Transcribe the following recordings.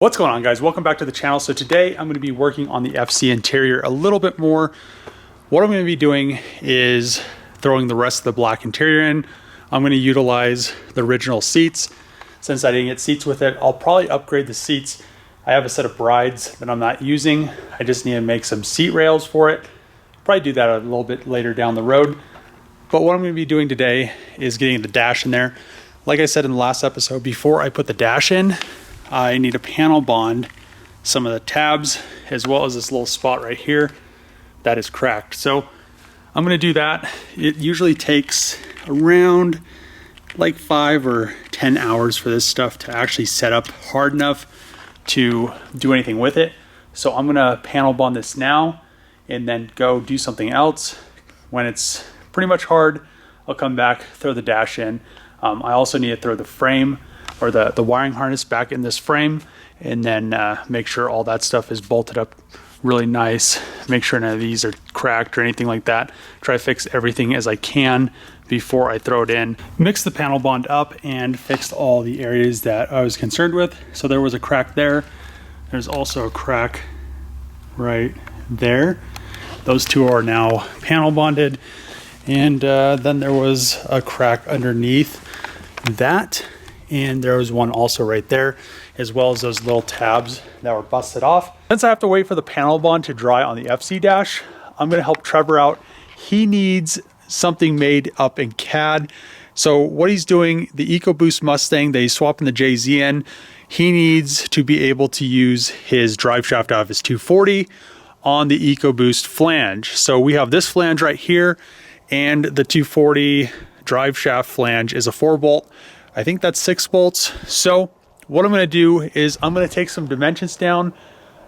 What's going on, guys? Welcome back to the channel. So today I'm going to be working on the FC interior a little bit more. What I'm going to be doing is throwing the rest of the black interior in. I'm going to utilize the original seats. Since I didn't get seats with it, I'll probably upgrade the seats. I have a set of brides that I'm not using. I just need to make some seat rails for it. Probably do that a little bit later down the road. But what I'm going to be doing today is getting the dash in there. Like I said in the last episode, before I put the dash in, I need to panel bond some of the tabs as well as this little spot right here that is cracked. So I'm going to do that. It usually takes around like 5 or 10 hours for this stuff to actually set up hard enough to do anything with it. So I'm going to panel bond this now and then go do something else. When it's pretty much hard, I'll come back, throw the dash in. I also need to throw the frame or the wiring harness back in this frame, and then make sure all that stuff is bolted up really nice. Make sure none of these are cracked or anything like that. Try to fix everything as I can before I throw it in. Mix the panel bond up and fixed all the areas that I was concerned with. So there was a crack there. There's also a crack right there. Those two are now panel bonded. And then there was a crack underneath that. And there was one also right there, as well as those little tabs that were busted off. Since I have to wait for the panel bond to dry on the FC dash, I'm gonna help Trevor out. He needs something made up in CAD. So what he's doing, the EcoBoost Mustang that he's swapping the JZ in, he needs to be able to use his drive shaft out of his 240 on the EcoBoost flange. So we have this flange right here, and the 240 drive shaft flange is a 4-bolt. I think that's 6 bolts. So what I'm going to do is I'm going to take some dimensions down,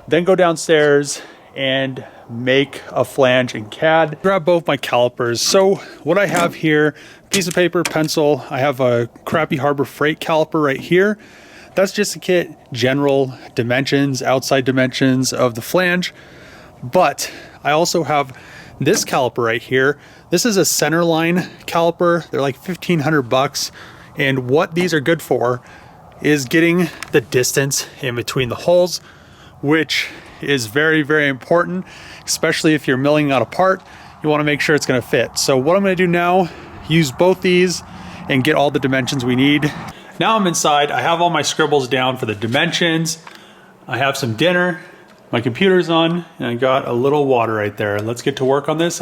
then go downstairs and make a flange in CAD. Grab both my calipers. So what I have here, piece of paper, pencil. I have a crappy Harbor Freight caliper right here. That's just to get general dimensions, outside dimensions of the flange. But I also have this caliper right here. This is a centerline caliper. They're like 1,500 bucks. And what these are good for is getting the distance in between the holes, which is very, very important, especially if you're milling out a part. You want to make sure it's going to fit. So what I'm going to do now, use both these and get all the dimensions we need. Now I'm inside. I have all my scribbles down for the dimensions. I have some dinner. My computer's on, and I got a little water right there. Let's get to work on this.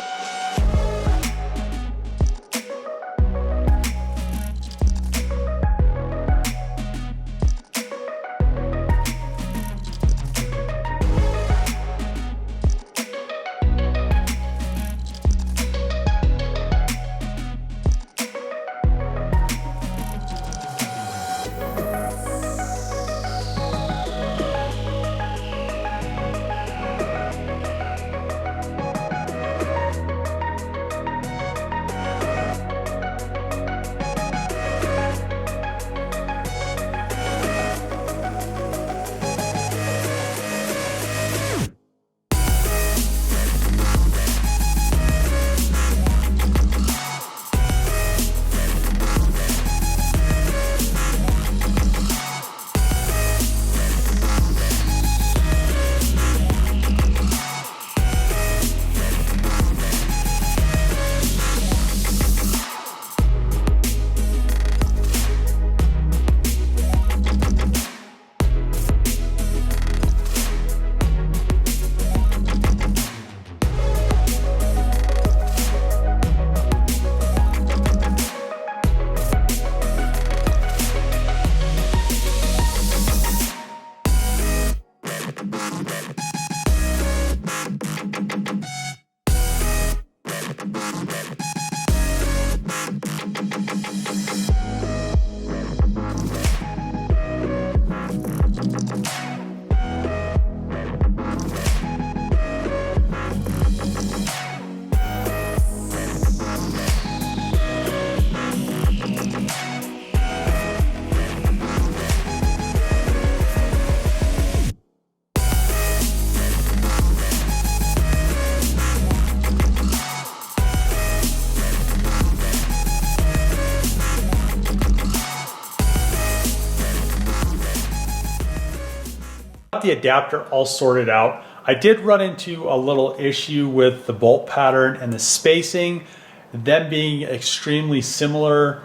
Got the adapter all sorted out. I did run into a little issue with the bolt pattern and the spacing, them being extremely similar.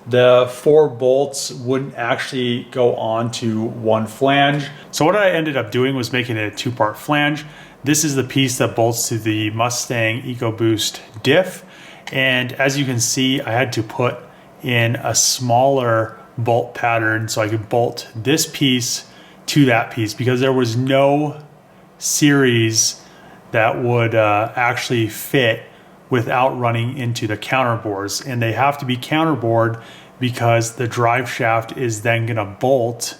The 4 bolts wouldn't actually go onto one flange. So what I ended up doing was making it a 2-part flange. This is the piece that bolts to the Mustang EcoBoost diff. And as you can see, I had to put in a smaller bolt pattern so I could bolt this piece to that piece, because there was no series that would actually fit without running into the counterbores. And they have to be counterbored because the drive shaft is then gonna bolt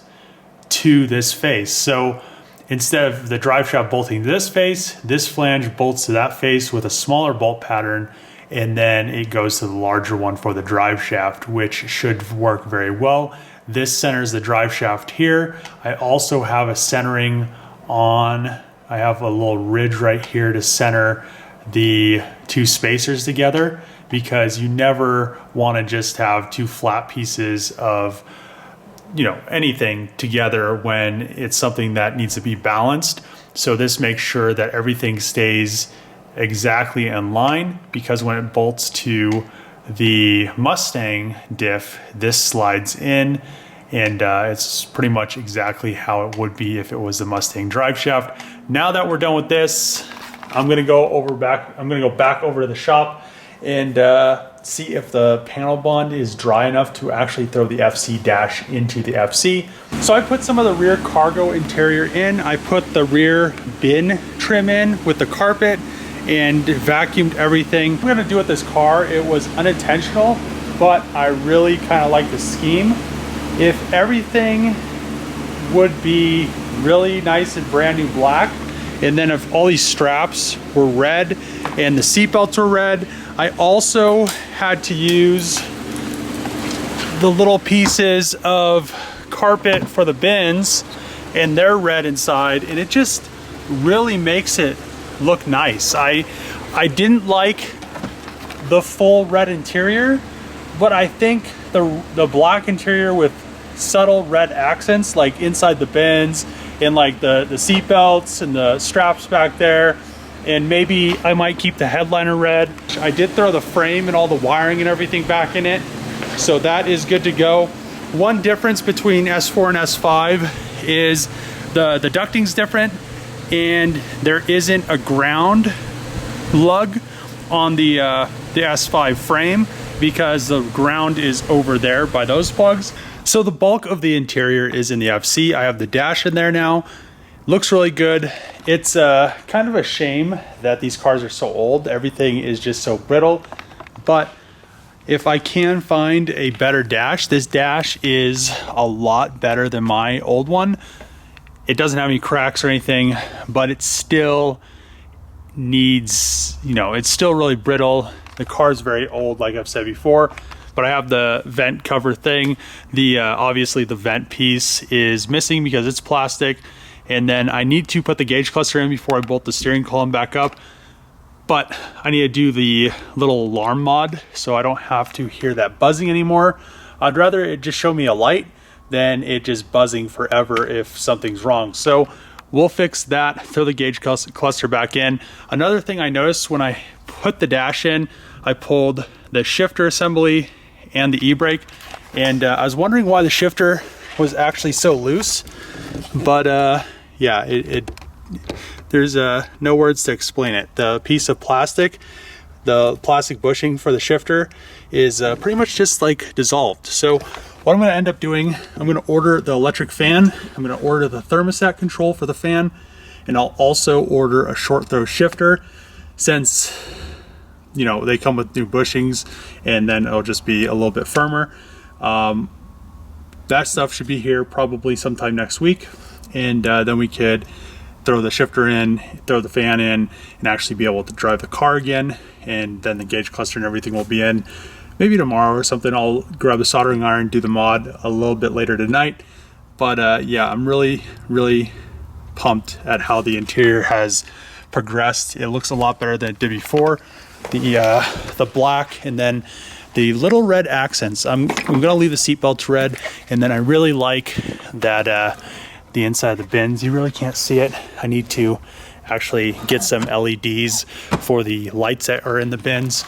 to this face. So instead of the drive shaft bolting to this face, this flange bolts to that face with a smaller bolt pattern, and then it goes to the larger one for the drive shaft, which should work very well. This centers the drive shaft here. I also have a centering on, I have a little ridge right here to center the 2 spacers together, because you never want to just have 2 flat pieces of, you know, anything together when it's something that needs to be balanced. So this makes sure that everything stays exactly in line, because when it bolts to the Mustang diff, this slides in, and it's pretty much exactly how it would be if it was the Mustang drive shaft. Now that we're done with this, I'm gonna go back over to the shop and see if the panel bond is dry enough to actually throw the FC dash into the FC. So I put some of the rear cargo interior in. I put the rear bin trim in with the carpet and vacuumed everything. I'm gonna do with this car, it was unintentional, but I really kind of like the scheme. If everything would be really nice and brand new black, and then if all these straps were red and the seat belts were red, I also had to use the little pieces of carpet for the bins, and they're red inside, and it just really makes it look nice. I didn't like the full red interior, but I think the black interior with subtle red accents, like inside the bins and like the seat belts and the straps back there, and maybe I might keep the headliner red. I did throw the frame and all the wiring and everything back in it, so that is good to go. One difference between S4 and S5 is the ducting's different, and there isn't a ground lug on the S5 frame, because the ground is over there by those plugs. So the bulk of the interior is in the FC. I have the dash in there now. Looks really good. It's kind of a shame that these cars are so old. Everything is just so brittle. But if I can find a better dash, this dash is a lot better than my old one. It doesn't have any cracks or anything, but it still needs, you know, it's still really brittle. The car is very old, like I've said before. But I have the vent cover thing. The obviously the vent piece is missing because it's plastic. And then I need to put the gauge cluster in before I bolt the steering column back up. But I need to do the little alarm mod so I don't have to hear that buzzing anymore. I'd rather it just show me a light than it just buzzing forever if something's wrong. So we'll fix that, throw the gauge cluster back in. Another thing I noticed when I put the dash in, I pulled the shifter assembly and the e-brake, and I was wondering why the shifter was actually so loose, but yeah, there's no words to explain it. The piece of plastic, the plastic bushing for the shifter is pretty much just like dissolved. So what I'm going to end up doing, I'm going to order the electric fan, I'm going to order the thermostat control for the fan, and I'll also order a short throw shifter, since you know they come with new bushings, and then it'll just be a little bit firmer. That stuff should be here probably sometime next week, and then we could throw the shifter in, throw the fan in, and actually be able to drive the car again. And then the gauge cluster and everything will be in maybe tomorrow or something. I'll grab the soldering iron, do the mod a little bit later tonight. But yeah, I'm really pumped at how the interior has progressed. It looks a lot better than it did before. The black and then the little red accents. I'm gonna leave the seatbelts red, and then I really like that the inside of the bins. You really can't see it. I need to actually get some LEDs for the lights that are in the bins.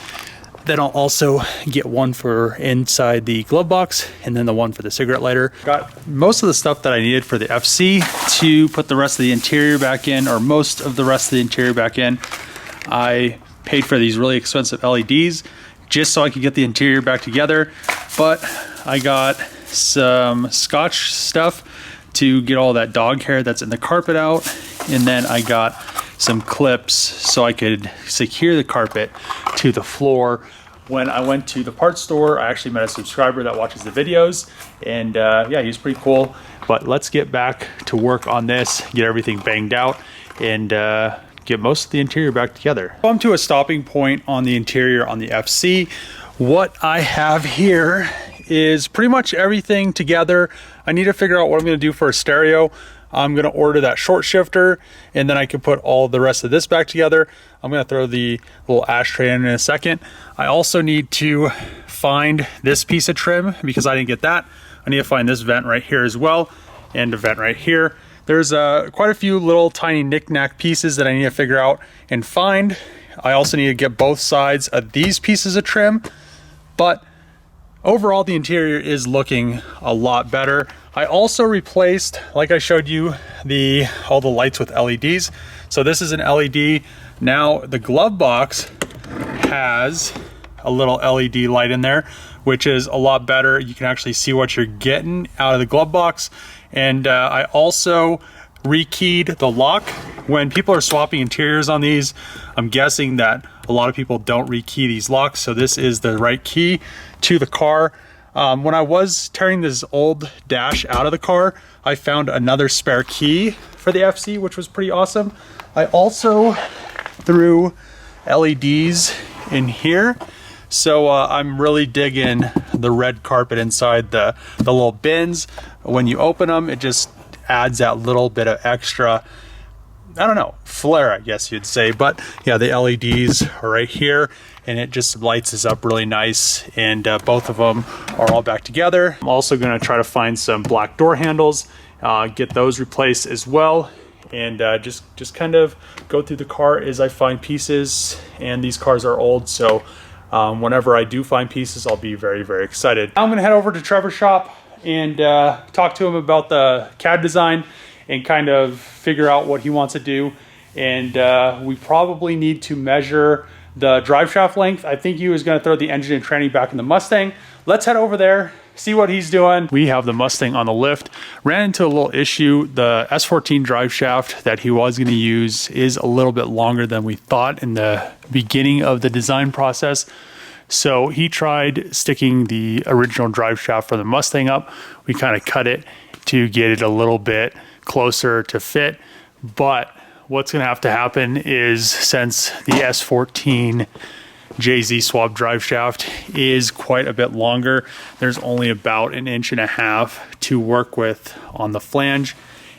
Then I'll also get one for inside the glove box and then the one for the cigarette lighter. Got most of the stuff that I needed for the FC to put the rest of the interior back in, or most of the rest of the interior back in. I paid for these really expensive LEDs just so I could get the interior back together, but I got some Scotch stuff to get all that dog hair that's in the carpet out, and then I got some clips so I could secure the carpet to the floor. When I went to the parts store, I actually met a subscriber that watches the videos, and yeah, he was pretty cool. But let's get back to work on this, get everything banged out, and get most of the interior back together. Come to a stopping point on the interior on the FC. What I have here is pretty much everything together. I need to figure out what I'm going to do for a stereo. I'm going to order that short shifter, and then I can put all the rest of this back together. I'm going to throw the little ashtray in a second. I also need to find this piece of trim because I didn't get that. I need to find this vent right here as well, and a vent right here. There's quite a few little tiny knick-knack pieces that I need to figure out and find. I also need to get both sides of these pieces of trim, but overall the interior is looking a lot better. I also replaced, like I showed you, all the lights with LEDs. So this is an LED. Now the glove box has a little LED light in there, which is a lot better. You can actually see what you're getting out of the glove box. And I also rekeyed the lock. When people are swapping interiors on these, I'm guessing that a lot of people don't rekey these locks. So this is the right key to the car. When I was tearing this old dash out of the car, I found another spare key for the FC, which was pretty awesome. I also threw LEDs in here. So I'm really digging the red carpet inside the little bins. When you open them, it just adds that little bit of extra, I don't know, flair, I guess you'd say. But yeah, the LEDs are right here, and it just lights us up really nice. And both of them are all back together. I'm also gonna try to find some black door handles, get those replaced as well. And just kind of go through the car as I find pieces. And these cars are old, so whenever I do find pieces, I'll be very, very excited. Now I'm gonna head over to Trevor's shop and talk to him about the CAD design and kind of figure out what he wants to do. And we probably need to measure the drive shaft length. I think he was gonna throw the engine and tranny back in the Mustang. Let's head over there, see what he's doing. We have the Mustang on the lift. Ran into a little issue. The S14 drive shaft that he was gonna use is a little bit longer than we thought in the beginning of the design process. So he tried sticking the original drive shaft for the Mustang up. We kind of cut it to get it a little bit closer to fit. But what's gonna have to happen is, since the S14 JZ swap drive shaft is quite a bit longer, there's only about 1.5 inches to work with on the flange.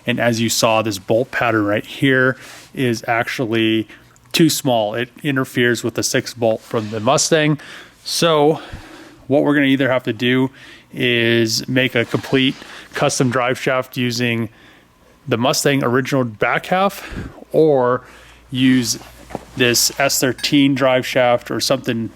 And as you saw, this bolt pattern right here is actually too small. It interferes with the 6 bolt from the Mustang. So what we're gonna either have to do is make a complete custom drive shaft using the Mustang original back half, or use this S13 drive shaft or something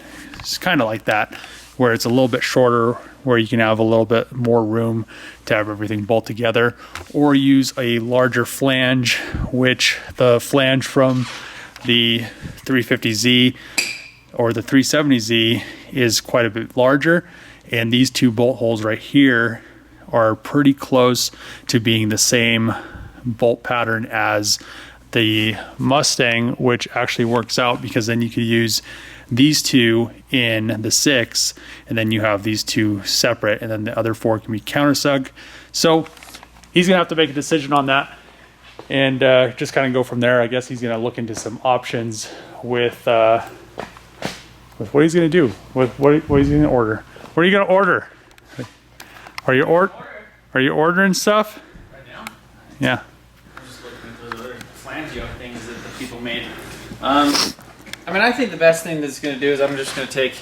kind of like that, where it's a little bit shorter, where you can have a little bit more room to have everything bolt together, or use a larger flange, which the flange from the 350Z or the 370Z is quite a bit larger. And these 2 bolt holes right here are pretty close to being the same bolt pattern as the Mustang, which actually works out because then you could use these 2 in the 6, and then you have these 2 separate, and then the other 4 can be countersunk. So he's gonna have to make a decision on that, and just kind of go from there. I guess he's gonna look into some options with what he's gonna do, with what he's gonna order. What are you gonna order? Are you ordering stuff? Right now? Yeah. I'm just looking for the other flangio things that the people made. I mean, I think the best thing that's going to do is I'm just going to take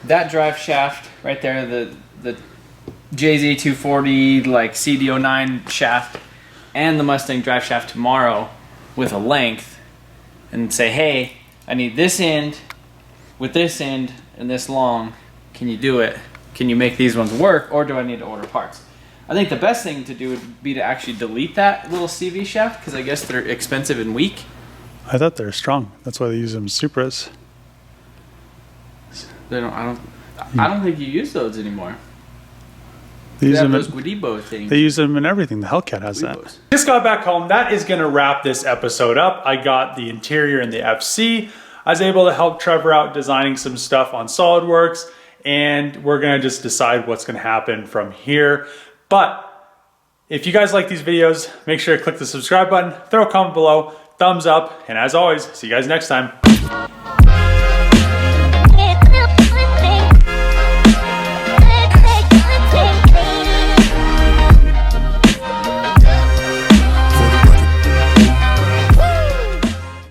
that drive shaft right there, the JZ240 like CD09 shaft. and the Mustang drive shaft tomorrow with a length and say, hey, I need this end with this end and this long. Can you do it? Can you make these ones work, or do I need to order parts? I think the best thing to do would be to actually delete that little CV shaft, because I guess they're expensive and weak. I thought they were strong. That's why they use them as Supras. They don't. I don't think you use those anymore. They use have them. those Guidibo things. They use them in everything. The Hellcat has that. Just got back home. That is going to wrap this episode up. I got the interior in the FC. I was able to help Trevor out designing some stuff on SolidWorks, and we're going to just decide what's going to happen from here. But if you guys like these videos, make sure to click the subscribe button, throw a comment below, thumbs up, and as always, see you guys next time.